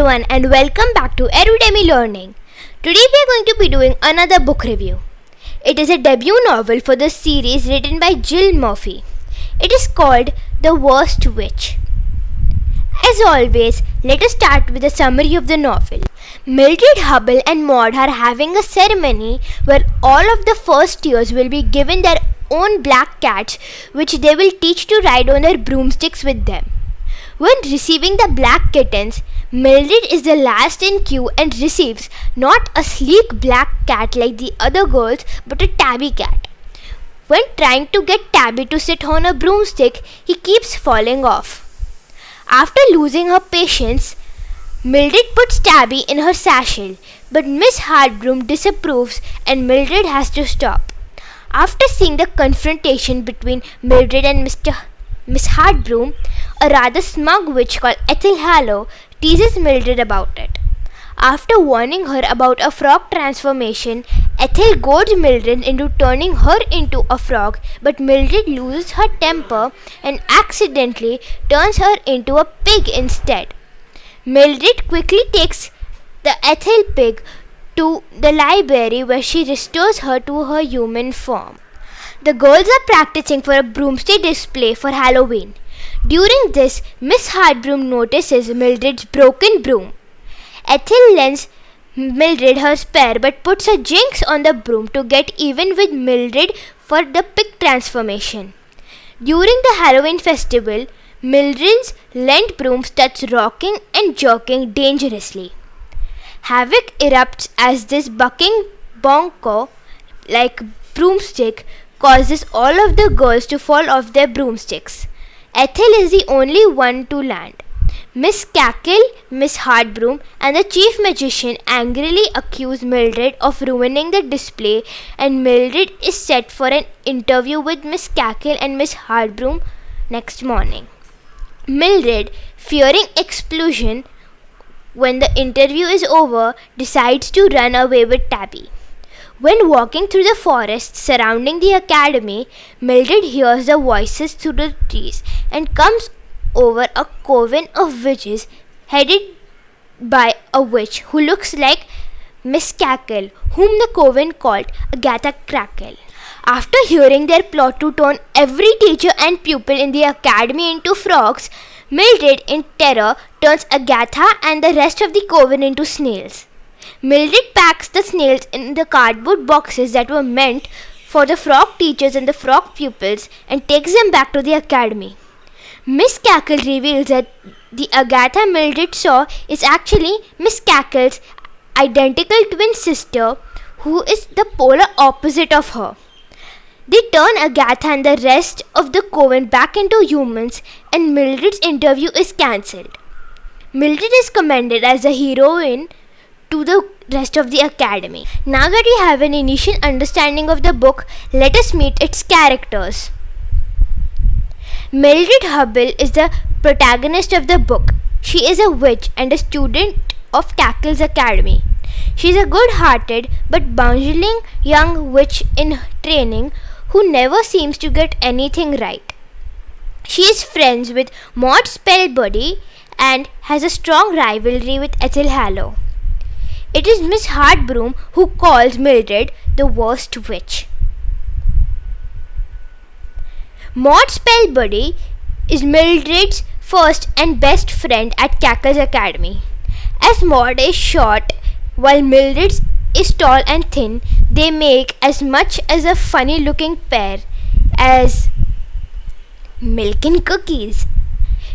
everyone and welcome back to Erudemy Learning. Today we are going to be doing another book review. It is a debut novel for the series written by Jill Murphy. It is called The Worst Witch. As always, let us start with a summary of the novel. Mildred, Hubble and Maud are having a ceremony where all of the first years will be given their own black cats which they will teach to ride on their broomsticks with them. When receiving the black kittens, Mildred is the last in queue and receives not a sleek black cat like the other girls but a tabby cat. When trying to get Tabby to sit on a broomstick, he keeps falling off. After losing her patience, Mildred puts Tabby in her satchel, but Miss Hardbroom disapproves and Mildred has to stop. After seeing the confrontation between Mildred and Miss Hardbroom, a rather smug witch called Hallow teases Mildred about it. After warning her about a frog transformation, Ethel goads Mildred into turning her into a frog, but Mildred loses her temper and accidentally turns her into a pig instead. Mildred quickly takes the Ethel pig to the library where she restores her to her human form. The girls are practicing for a broomstick display for Halloween. During this, Miss Hardbroom notices Mildred's broken broom. Ethel lends Mildred her spare but puts a jinx on the broom to get even with Mildred for the pig transformation. During the Halloween festival, Mildred's lent broom starts rocking and jerking dangerously. Havoc erupts as this bucking bonko like broomstick causes all of the girls to fall off their broomsticks. Ethel is the only one to land. Miss Cackle, Miss Hardbroom and the chief magician angrily accuse Mildred of ruining the display, and Mildred is set for an interview with Miss Cackle and Miss Hardbroom next morning. Mildred, fearing explosion when the interview is over, decides to run away with Tabby. When walking through the forest surrounding the academy, Mildred hears the voices through the trees and comes over a coven of witches headed by a witch who looks like Miss Cackle, whom the coven called Agatha Crackle. After hearing their plot to turn every teacher and pupil in the academy into frogs, Mildred in terror turns Agatha and the rest of the coven into snails. Mildred packs the snails in the cardboard boxes that were meant for the frog teachers and the frog pupils and takes them back to the academy. Miss Cackle reveals that the Agatha Mildred saw is actually Miss Cackle's identical twin sister, who is the polar opposite of her. They turn Agatha and the rest of the coven back into humans, and Mildred's interview is cancelled. Mildred is commended as a heroine to the rest of the academy. Now that we have an initial understanding of the book, let us meet its characters. Mildred Hubble is the protagonist of the book. She is a witch and a student of Cackle's academy. She is a good-hearted but bungling young witch in training who never seems to get anything right. She is friends with Maud Spellbuddy and has a strong rivalry with Ethel Hallow. It is Miss Hardbroom who calls Mildred the worst witch. Maud Spellbuddy is Mildred's first and best friend at Cackle's academy. As Maud is short while Mildred is tall and thin, they make as much as a funny looking pair as milk and cookies.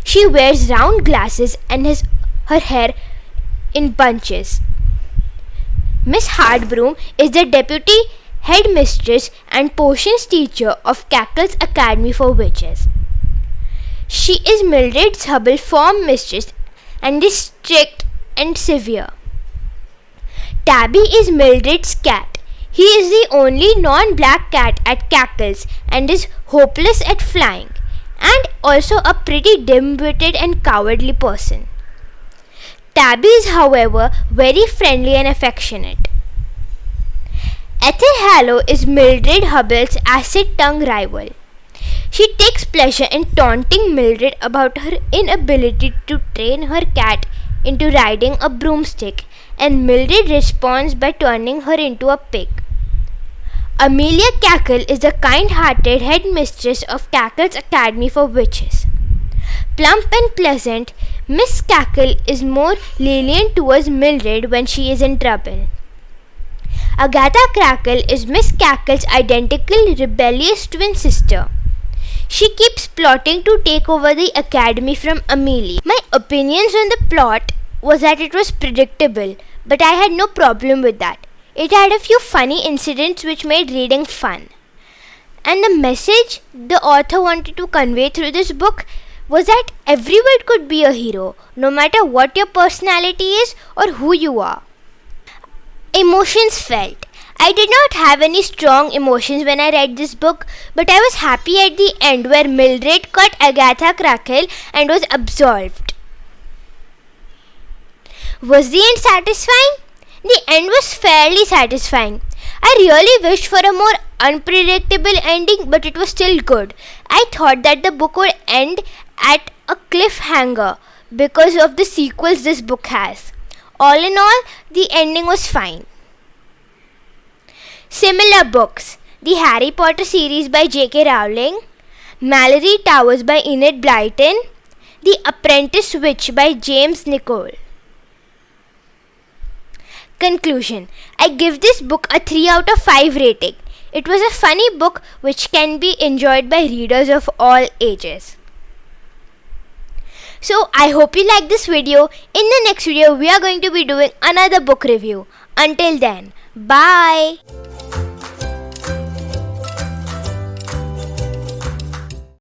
She wears round glasses and has her hair in bunches. Miss Hardbroom is the deputy headmistress and potions teacher of Cackle's Academy for Witches. She is Mildred's Hubble form mistress and is strict and severe. Tabby is Mildred's cat. He is the only non-black cat at Cackle's and is hopeless at flying, and also a pretty dim-witted and cowardly person. Tabby is, however, very friendly and affectionate. Ethel Hallow is Mildred Hubble's acid-tongue rival. She takes pleasure in taunting Mildred about her inability to train her cat into riding a broomstick, and Mildred responds by turning her into a pig. Amelia Cackle is the kind-hearted headmistress of Cackle's Academy for Witches. Plump and pleasant, Miss Cackle is more lenient towards Mildred when she is in trouble. Agatha Crackle is Miss Cackle's identical rebellious twin sister. She keeps plotting to take over the academy from Amelia. My opinions on the plot was that it was predictable, but I had no problem with that. It had a few funny incidents which made reading fun. And the message the author wanted to convey through this book was that everyone could be a hero, no matter what your personality is or who you are. Emotions felt. I did not have any strong emotions when I read this book, but I was happy at the end where Mildred caught Agatha Crackle and was absolved. Was the end satisfying? The end was fairly satisfying. I really wished for a more unpredictable ending, but it was still good. I thought that the book would end at a cliffhanger because of the sequels this book has. All in all, the ending was fine. Similar books: the Harry Potter series by J.K. Rowling, Mallory Towers by Enid Blyton, The Apprentice Witch by James Nichol. Conclusion: I give this book a 3 out of 5 rating. It was a funny book which can be enjoyed by readers of all ages. So I hope you like this video. In the next video we are going to be doing another book review. Until then, bye.